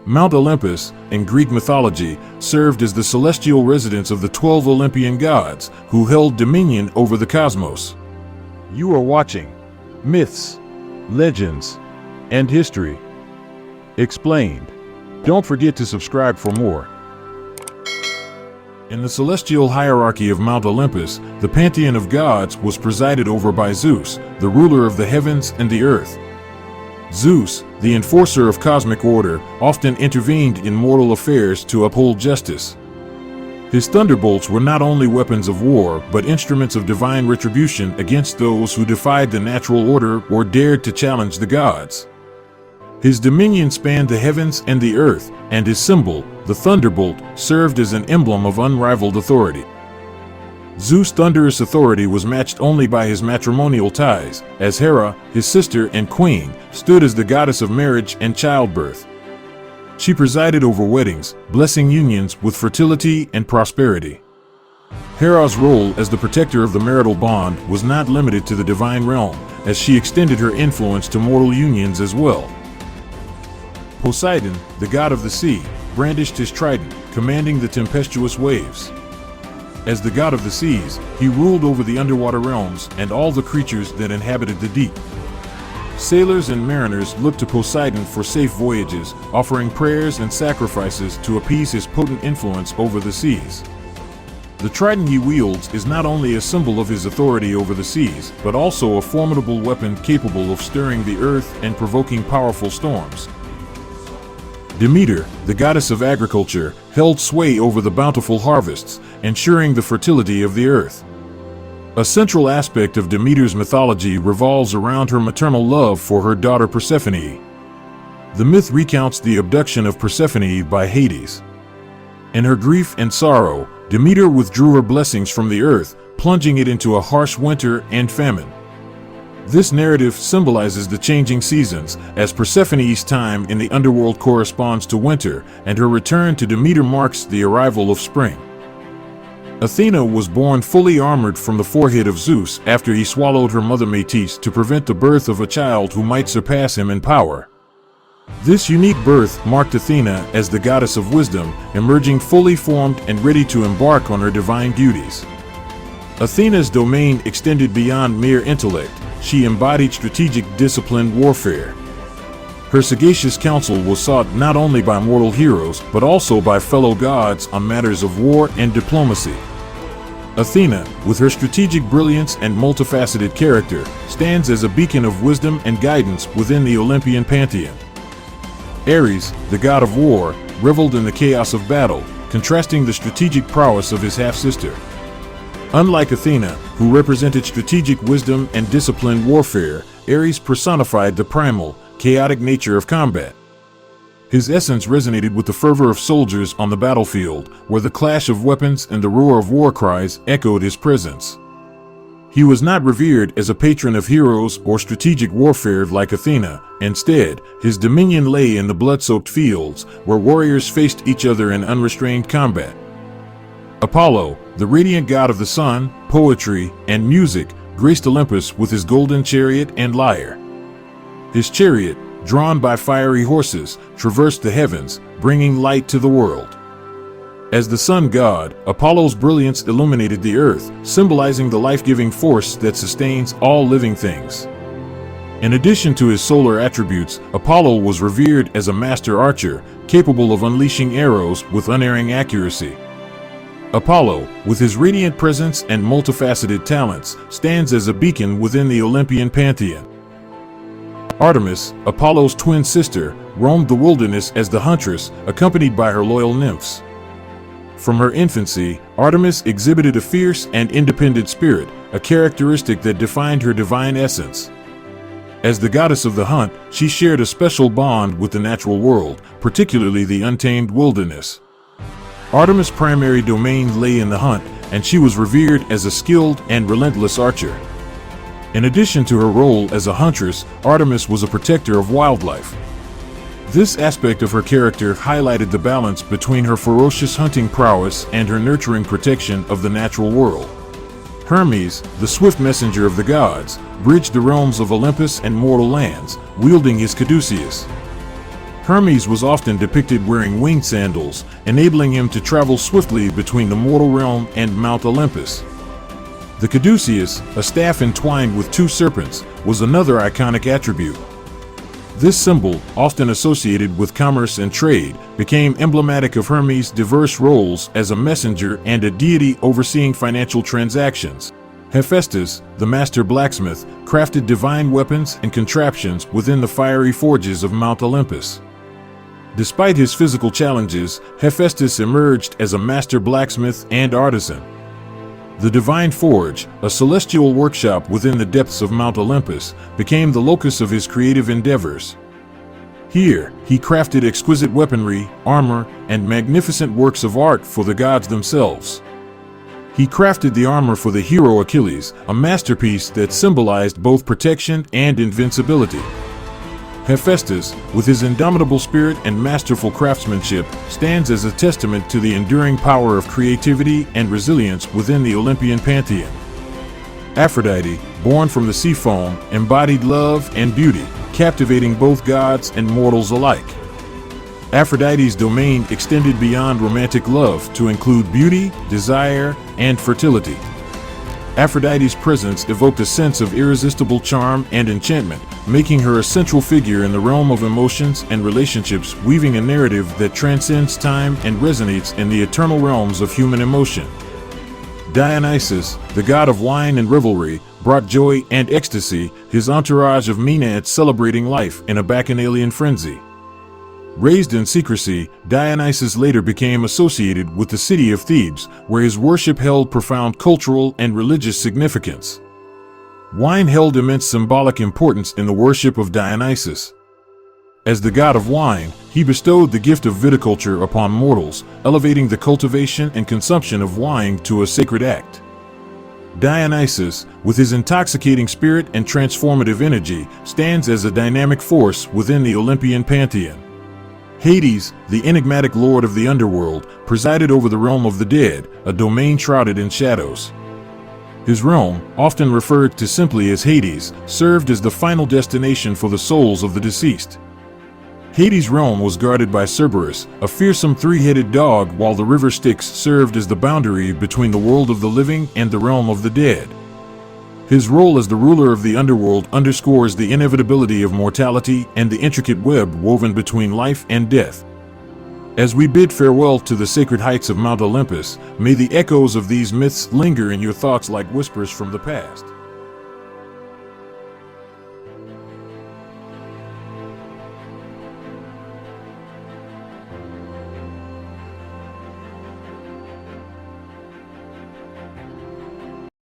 Mount Olympus, in Greek mythology, served as the celestial residence of the 12 Olympian gods, who held dominion over the cosmos. You are watching Myths, Legends, and History Explained. Don't forget to subscribe for more. In the celestial hierarchy of Mount Olympus, the pantheon of gods was presided over by Zeus, the ruler of the heavens and the earth. Zeus, the enforcer of cosmic order, often intervened in mortal affairs to uphold justice. His thunderbolts were not only weapons of war, but instruments of divine retribution against those who defied the natural order or dared to challenge the gods. His dominion spanned the heavens and the earth, and his symbol, the thunderbolt, served as an emblem of unrivaled authority. Zeus' thunderous authority was matched only by his matrimonial ties, as Hera, his sister and queen, stood as the goddess of marriage and childbirth. She presided over weddings, blessing unions with fertility and prosperity. Hera's role as the protector of the marital bond was not limited to the divine realm, as she extended her influence to mortal unions as well. Poseidon, the god of the sea, brandished his trident, commanding the tempestuous waves. As the god of the seas, he ruled over the underwater realms and all the creatures that inhabited the deep. Sailors and mariners looked to Poseidon for safe voyages, offering prayers and sacrifices to appease his potent influence over the seas. The trident he wields is not only a symbol of his authority over the seas, but also a formidable weapon capable of stirring the earth and provoking powerful storms. Demeter, the goddess of agriculture, held sway over the bountiful harvests, ensuring the fertility of the earth. A central aspect of Demeter's mythology revolves around her maternal love for her daughter Persephone. The myth recounts the abduction of Persephone by Hades. In her grief and sorrow, Demeter withdrew her blessings from the earth, plunging it into a harsh winter and famine. This narrative symbolizes the changing seasons, as Persephone's time in the underworld corresponds to winter, and her return to Demeter marks the arrival of spring. Athena was born fully armored from the forehead of Zeus after he swallowed her mother Metis to prevent the birth of a child who might surpass him in power. This unique birth marked Athena as the goddess of wisdom, emerging fully formed and ready to embark on her divine duties. Athena's domain extended beyond mere intellect. She embodied strategic, disciplined warfare. Her sagacious counsel was sought not only by mortal heroes, but also by fellow gods on matters of war and diplomacy. Athena, with her strategic brilliance and multifaceted character, stands as a beacon of wisdom and guidance within the Olympian pantheon. Ares, the god of war, reveled in the chaos of battle, contrasting the strategic prowess of his half-sister. Unlike Athena, who represented strategic wisdom and disciplined warfare, Ares personified the primal, chaotic nature of combat. His essence resonated with the fervor of soldiers on the battlefield, where the clash of weapons and the roar of war cries echoed his presence. He was not revered as a patron of heroes or strategic warfare like Athena. Instead, his dominion lay in the blood-soaked fields, where warriors faced each other in unrestrained combat. Apollo, the radiant god of the sun, poetry, and music, graced Olympus with his golden chariot and lyre. His chariot, drawn by fiery horses, traversed the heavens, bringing light to the world. As the sun god, Apollo's brilliance illuminated the earth, symbolizing the life-giving force that sustains all living things. In addition to his solar attributes, Apollo was revered as a master archer, capable of unleashing arrows with unerring accuracy. Apollo, with his radiant presence and multifaceted talents, stands as a beacon within the Olympian pantheon. Artemis, Apollo's twin sister, roamed the wilderness as the huntress, accompanied by her loyal nymphs. From her infancy, Artemis exhibited a fierce and independent spirit, a characteristic that defined her divine essence. As the goddess of the hunt, she shared a special bond with the natural world, particularly the untamed wilderness. Artemis' primary domain lay in the hunt, and she was revered as a skilled and relentless archer. In addition to her role as a huntress, Artemis was a protector of wildlife. This aspect of her character highlighted the balance between her ferocious hunting prowess and her nurturing protection of the natural world. Hermes, the swift messenger of the gods, bridged the realms of Olympus and mortal lands, wielding his caduceus. Hermes was often depicted wearing winged sandals, enabling him to travel swiftly between the mortal realm and Mount Olympus. The caduceus, a staff entwined with two serpents, was another iconic attribute. This symbol, often associated with commerce and trade, became emblematic of Hermes' diverse roles as a messenger and a deity overseeing financial transactions. Hephaestus, the master blacksmith, crafted divine weapons and contraptions within the fiery forges of Mount Olympus. Despite his physical challenges, Hephaestus emerged as a master blacksmith and artisan. The Divine Forge, a celestial workshop within the depths of Mount Olympus, became the locus of his creative endeavors. Here, he crafted exquisite weaponry, armor, and magnificent works of art for the gods themselves. He crafted the armor for the hero Achilles, a masterpiece that symbolized both protection and invincibility. Hephaestus, with his indomitable spirit and masterful craftsmanship, stands as a testament to the enduring power of creativity and resilience within the Olympian pantheon. Aphrodite, born from the sea foam, embodied love and beauty, captivating both gods and mortals alike. Aphrodite's domain extended beyond romantic love to include beauty, desire, and fertility. Aphrodite's presence evoked a sense of irresistible charm and enchantment, making her a central figure in the realm of emotions and relationships, weaving a narrative that transcends time and resonates in the eternal realms of human emotion. Dionysus, the god of wine and revelry, brought joy and ecstasy, his entourage of Maenads celebrating life in a bacchanalian frenzy. Raised in secrecy, Dionysus later became associated with the city of Thebes, where his worship held profound cultural and religious significance. Wine held immense symbolic importance in the worship of Dionysus. As the god of wine, he bestowed the gift of viticulture upon mortals, elevating the cultivation and consumption of wine to a sacred act. Dionysus, with his intoxicating spirit and transformative energy, stands as a dynamic force within the Olympian pantheon. Hades, the enigmatic lord of the underworld, presided over the realm of the dead, a domain shrouded in shadows. His realm, often referred to simply as Hades, served as the final destination for the souls of the deceased. Hades' realm was guarded by Cerberus, a fearsome three-headed dog, while the river Styx served as the boundary between the world of the living and the realm of the dead. His role as the ruler of the underworld underscores the inevitability of mortality and the intricate web woven between life and death. As we bid farewell to the sacred heights of Mount Olympus, may the echoes of these myths linger in your thoughts like whispers from the past.